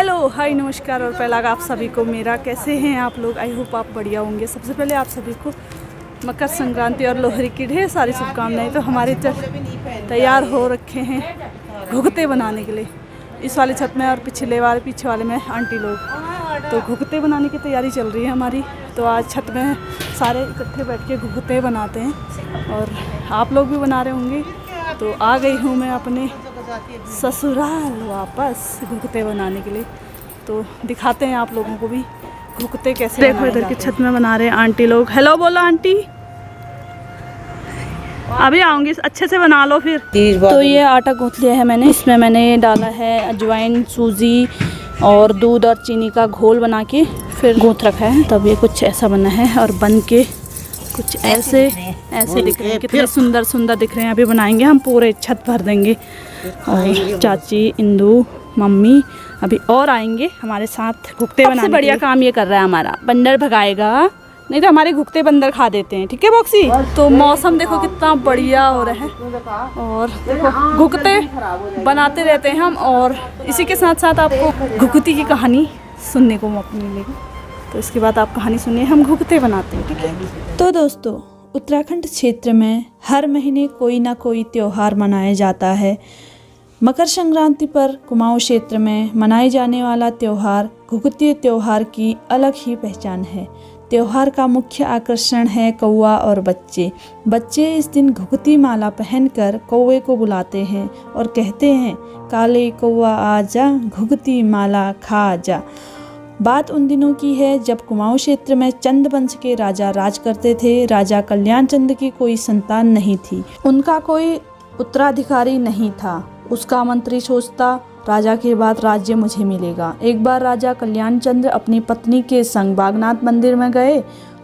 Hello hi नमस्कार और पहला आप सभी को मेरा कैसे हैं आप लोग। आई होप आप बढ़िया होंगे। सबसे पहले आप सभी को मकर संक्रांति और लोहड़ी की ढेर सारी शुभकामनाएं। तो हमारे तैयार हो रखे हैं घुघते बनाने के लिए इस वाले छत में और पीछे वाले में आंटी लोग। तो घुघते बनाने की तैयारी चल रही है हमारी। तो आज छत में सारे इकट्ठे बैठ के घुघते बनाते हैं और आप लोग भी बना रहे होंगे। तो आ गई हूँ मैं अपने ससुराल वापस घुघते बनाने के लिए। तो दिखाते हैं आप लोगों को भी घुघते कैसे। देखो इधर की छत में बना रहे हैं आंटी लोग। हेलो बोलो आंटी। अभी आऊँगी, अच्छे से बना लो फिर। तो ये आटा गूँथ लिया है मैंने। इसमें मैंने डाला है अजवाइन, सूजी और दूध और चीनी का घोल बना के फिर गूँथ रखा है। तब ये कुछ ऐसा बना है और बन के कुछ ऐसे दिख रहे हैं। कितने सुंदर दिख रहे हैं। अभी बनाएंगे हम, पूरे छत भर देंगे। और चाची, इंदू, मम्मी अभी और आएंगे हमारे साथ घुघते बनाने। सबसे बढ़िया काम ये कर रहा है हमारा, बंदर भगाएगा, नहीं तो हमारे घुघते बंदर खा देते हैं। ठीक है बॉक्सी। तो मौसम देखो कितना बढ़िया हो रहा है और देखो घुघते बनाते रहते हैं हम। और इसी के साथ साथ आपको घुघती की कहानी सुनने को मौका मिलेगी। तो इसके बाद आप कहानी सुनिए, हम घुघते बनाते हैं। ठीक है। तो दोस्तों, उत्तराखंड क्षेत्र में हर महीने कोई ना कोई त्यौहार मनाया जाता है। मकर संक्रांति पर कुमाऊं क्षेत्र में मनाए जाने वाला त्यौहार घुघती त्यौहार की अलग ही पहचान है। त्यौहार का मुख्य आकर्षण है कौवा और बच्चे। बच्चे इस दिन घुघती माला पहनकर कौवे को बुलाते हैं और कहते हैं, काले कौवा आजा, घुघती माला खा जा। बात उन दिनों की है जब कुमाऊं क्षेत्र में चंद वंश के राजा राज करते थे। राजा कल्याण चंद की कोई संतान नहीं थी, उनका कोई उत्तराधिकारी नहीं था। उसका मंत्री सोचता, राजा के बाद राज्य मुझे मिलेगा। एक बार राजा कल्याण चंद्र अपनी पत्नी के संग बागनाथ मंदिर में गए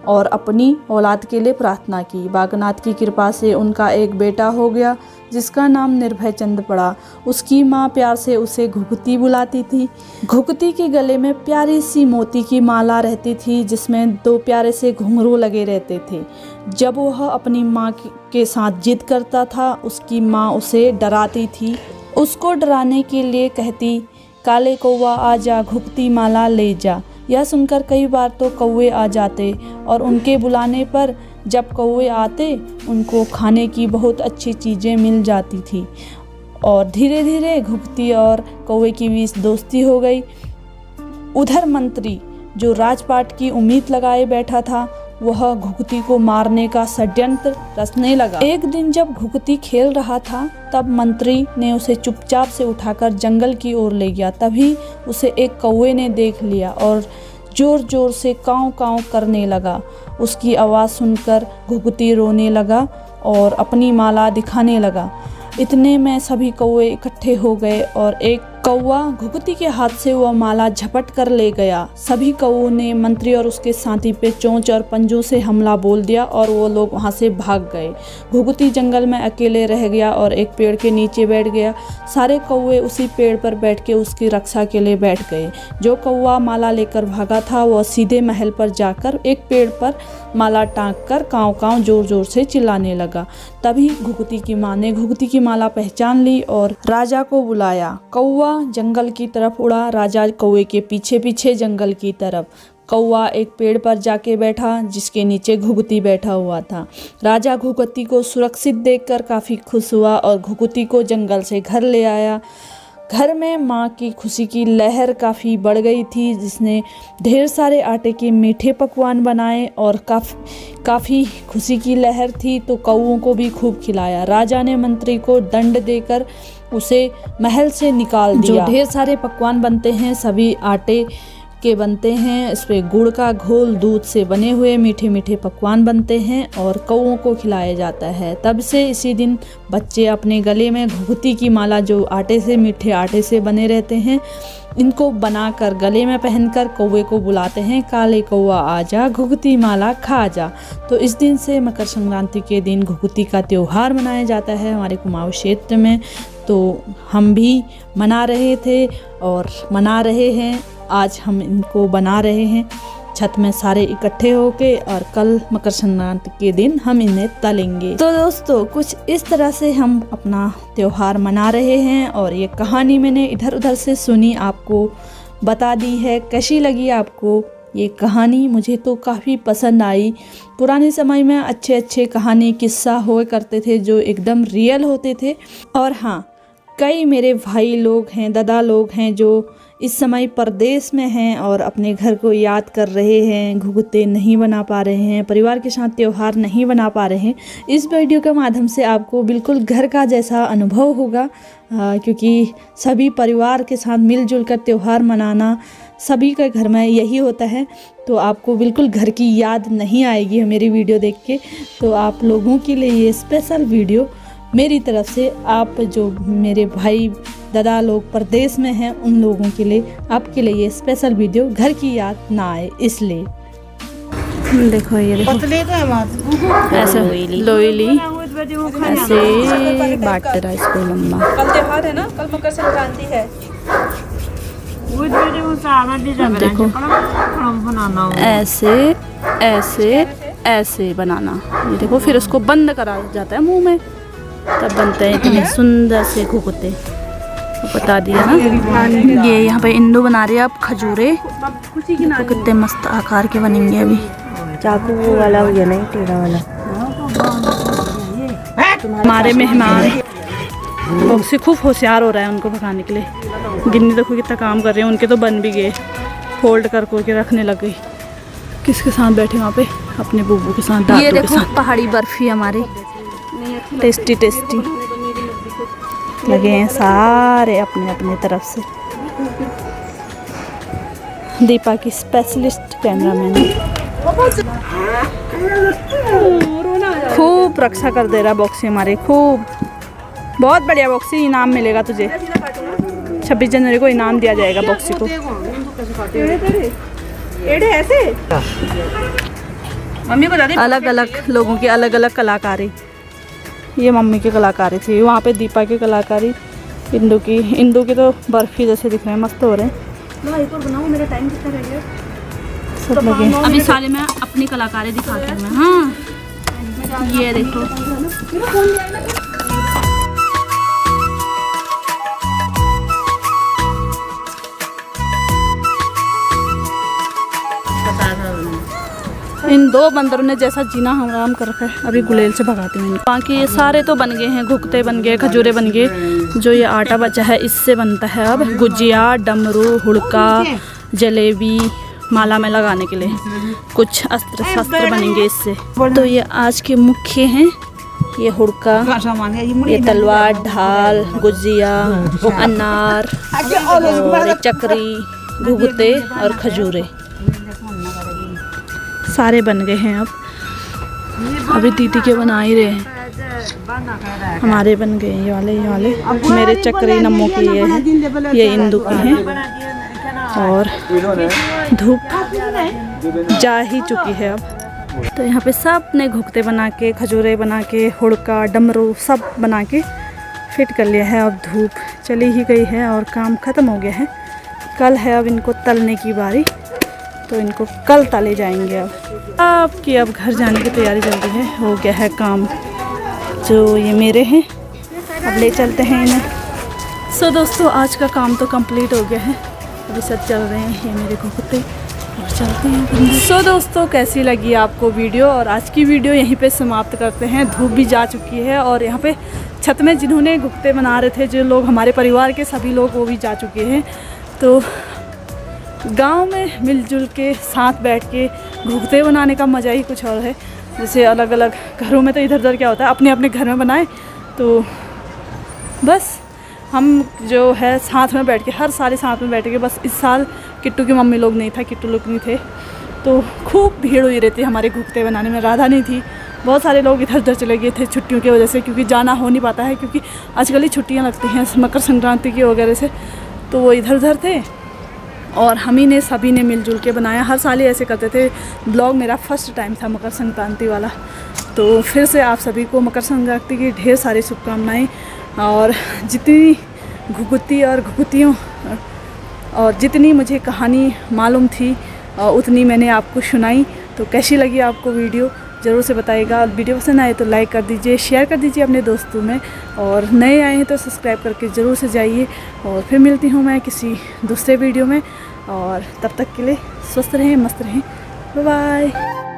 और अपनी औलाद के लिए प्रार्थना की। बागनाथ की कृपा से उनका एक बेटा हो गया जिसका नाम निर्भय चंद पड़ा। उसकी माँ प्यार से उसे घुघती बुलाती थी। घुघती के गले में प्यारी सी मोती की माला रहती थी जिसमें 2 प्यारे से घुंघरू लगे रहते थे। जब वह अपनी माँ के साथ जिद करता था, उसकी माँ उसे डराती थी। उसको डराने के लिए कहती, काले कौवा आजा, घुघती माला ले जा। यह सुनकर कई बार तो कौवे आ जाते और उनके बुलाने पर जब कौवे आते उनको खाने की बहुत अच्छी चीज़ें मिल जाती थी। और धीरे धीरे घुघती और कौवे की बीच दोस्ती हो गई। उधर मंत्री जो राजपाट की उम्मीद लगाए बैठा था, वह घुघती को मारने का षड्यंत्र रचने लगा। एक दिन जब घुघती खेल रहा था, तब मंत्री ने उसे चुपचाप से उठाकर जंगल की ओर ले गया। तभी उसे एक कौवे ने देख लिया और जोर जोर से काँव काँव करने लगा। उसकी आवाज़ सुनकर घुघती रोने लगा और अपनी माला दिखाने लगा। इतने में सभी कौवे इकट्ठे हो गए और एक कौवा घुघती के हाथ से वह माला झपट कर ले गया। सभी कौवों ने मंत्री और उसके साथी पे चोंच और पंजों से हमला बोल दिया और वो लोग वहाँ से भाग गए। घुघती जंगल में अकेले रह गया और एक पेड़ के नीचे बैठ गया। सारे कौवे उसी पेड़ पर बैठ के उसकी रक्षा के लिए बैठ गए। जो कौवा माला लेकर भागा था, वह सीधे महल पर जाकर एक पेड़ पर माला टांग कर काँव काँव जोर जोर से चिल्लाने लगा। तभी घुघती की माँ ने घुघती की माला पहचान ली और राजा को बुलाया। कौवा जंगल की तरफ उड़ा, राजा कौवे के पीछे पीछे जंगल की तरफ। कौवा एक पेड़ पर जाके बैठा जिसके नीचे घुघती बैठा हुआ था। राजा घुघती को सुरक्षित देखकर काफ़ी खुश हुआ और घुघती को जंगल से घर ले आया। घर में माँ की खुशी की लहर काफ़ी बढ़ गई थी, जिसने ढेर सारे आटे के मीठे पकवान बनाए और काफ़ी खुशी की लहर थी तो कौवों को भी खूब खिलाया। राजा ने मंत्री को दंड देकर उसे महल से निकाल दिया। जो ढेर सारे पकवान बनते हैं सभी आटे के बनते हैं। इस पे गुड़ का घोल, दूध से बने हुए मीठे मीठे पकवान बनते हैं और कौवों को खिलाया जाता है। तब से इसी दिन बच्चे अपने गले में घुघती की माला, जो आटे से, मीठे आटे से बने रहते हैं, इनको बनाकर गले में पहनकर कौवे को बुलाते हैं, काले कौवा आजा, घुघती माला खा जा। तो इस दिन से मकर संक्रांति के दिन घुघती का त्यौहार मनाया जाता है हमारे कुमाऊं क्षेत्र में। तो हम भी मना रहे थे और मना रहे हैं। आज हम इनको बना रहे हैं छत में सारे इकट्ठे होके और कल मकर संक्रांति के दिन हम इन्हें तलेंगे। तो दोस्तों, कुछ इस तरह से हम अपना त्यौहार मना रहे हैं और ये कहानी मैंने इधर उधर से सुनी, आपको बता दी है। कैसी लगी आपको ये कहानी? मुझे तो काफ़ी पसंद आई। पुराने समय में अच्छे अच्छे कहानी किस्सा हुआ करते थे जो एकदम रियल होते थे। और हाँ, कई मेरे भाई लोग हैं, दादा लोग हैं जो इस समय परदेश में हैं और अपने घर को याद कर रहे हैं, घुघुते नहीं बना पा रहे हैं, परिवार के साथ त्यौहार नहीं बना पा रहे हैं। इस वीडियो के माध्यम से आपको बिल्कुल घर का जैसा अनुभव होगा, क्योंकि सभी परिवार के साथ मिलजुल कर त्यौहार मनाना सभी के घर में यही होता है। तो आपको बिल्कुल घर की याद नहीं आएगी मेरी वीडियो देख के। तो आप लोगों के लिए ये स्पेशल वीडियो मेरी तरफ से, आप जो मेरे भाई दादा लोग परदेश में हैं उन लोगों के लिए, आपके लिए ये स्पेशल वीडियो, घर की याद ना आए इसलिए। देखो ये देखो ऐसे लोईली ऐसे बांटते रहा इसको लम्बा। कल त्योहार है ना, कल मकर संक्रांति है। देखो ऐसे ऐसे ऐसे बनाना, ये देखो फिर उसको बंद करा जाता है मुंह में, तब बनते हैं इतने सुंदर से घुघुते। बता दिया ना। ये यहाँ पे इंदू बना रही है अब खजूरे, देखो कितने मस्त आकार के बनेंगे। अभी चाकू वाला हो गया, नहीं टेढ़ा वाला। हमारे मेहमान बॉक्सी खूब होशियार हो रहा है उनको पकाने के लिए। गिन्नी देखो कितना काम कर रहे हैं, उनके तो बन भी गए, फोल्ड कर के रखने लग गई। किसके साथ बैठे वहाँ पे? अपने बुब्बू के साथ, दादू के साथ। पहाड़ी बर्फी हमारी टेस्टी टेस्टी लगे हैं सारे अपने अपने तरफ से। दीपा की स्पेशलिस्ट कैमरामैन खूब रक्षा कर दे रहा बॉक्सी हमारे, खूब। बहुत बढ़िया बॉक्सी, इनाम मिलेगा तुझे। 26 जनवरी को इनाम दिया जाएगा बॉक्सी को। अलग अलग लोगों की अलग अलग कलाकारी। ये मम्मी की कलाकारी थी, वहाँ पे दीपा की कलाकारी, इंदू की तो बर्फी जैसे दिख रहे हैं, मस्त हो रहे हैं। मेरा टाइम कितना रह गया? सब लगे। अभी सारे मैं अपनी कलाकारी दिखाती हूँ मैं। हाँ ये देखो, इन दो बंदरों ने जैसा जीना हराम कर रखा है। अभी गुलेल से भगाती हूँ। बाकी ये सारे तो बन गए हैं, घुघते बन गए, खजूरे बन गए। जो ये आटा बचा है इससे बनता है अब गुजिया, डमरू, हुड़का, जलेबी, माला में लगाने के लिए कुछ अस्त्र शस्त्र बनेंगे इससे। तो ये आज के मुख्य हैं, ये हुड़का, ये तलवार, ढाल, गुजिया, अनार और चकरी, घुघते और खजूरे सारे बन गए हैं। अब अभी दीदी के बना ही रहे हैं, हमारे बन गए ये वाले मेरे चक्री नमो के ये हैं, ये इंदू के हैं। और धूप जा ही चुकी है अब। तो यहाँ पे सब ने घुघते बना के, खजूरे बना के, हुड़का, डमरू सब बना के फिट कर लिया है। अब धूप चली ही गई है और काम ख़त्म हो गया है। कल है अब इनको तलने की बारी, तो इनको कल तले जाएंगे। अब घर जाने की तैयारी चल रही है, हो गया है काम। जो ये मेरे हैं, अब ले चलते हैं इन्हें। सो दोस्तों, आज का काम तो कंप्लीट हो गया है। अभी सब चल रहे हैं ये मेरे घुघुते और चलते हैं। सो दोस्तों, कैसी लगी आपको वीडियो? और आज की वीडियो यहीं पे समाप्त करते हैं। धूप भी जा चुकी है और यहाँ पे छत में जिन्होंने घुघुते बना रहे थे, जो लोग हमारे परिवार के सभी लोग, वो भी जा चुके हैं। तो गांव में मिलजुल के साथ बैठ के घुघुते बनाने का मज़ा ही कुछ और है। जैसे अलग अलग घरों में तो इधर उधर क्या होता है, अपने अपने घर में बनाए, तो बस हम जो है साथ में बैठ के, हर साल साथ में बैठ के। बस इस साल किट्टू की मम्मी लोग नहीं था, किट्टू लोग नहीं थे, तो खूब भीड़ हुई रहती हमारे घुघुते बनाने में। राधा नहीं थी, बहुत सारे लोग इधर उधर चले गए थे छुट्टियों की वजह से, क्योंकि जाना हो नहीं पाता है, क्योंकि आजकल ही छुट्टियाँ लगती हैं मकर संक्रांति की वगैरह से, तो वो इधर उधर थे। और हम ही ने सभी ने मिलजुल के बनाया। हर साल ही ऐसे करते थे। ब्लॉग मेरा फर्स्ट टाइम था मकर संक्रांति वाला। तो फिर से आप सभी को मकर संक्रांति की ढेर सारी शुभकामनाएं। और जितनी घुघुती और घुघुतियों और जितनी मुझे कहानी मालूम थी उतनी मैंने आपको सुनाई। तो कैसी लगी आपको वीडियो ज़रूर से बताइएगा। और वीडियो पसंद आए तो लाइक कर दीजिए, शेयर कर दीजिए अपने दोस्तों में, और नए आए हैं तो सब्सक्राइब करके ज़रूर से जाइए। और फिर मिलती हूँ मैं किसी दूसरे वीडियो में, और तब तक के लिए स्वस्थ रहें, मस्त रहें, बाय बाय।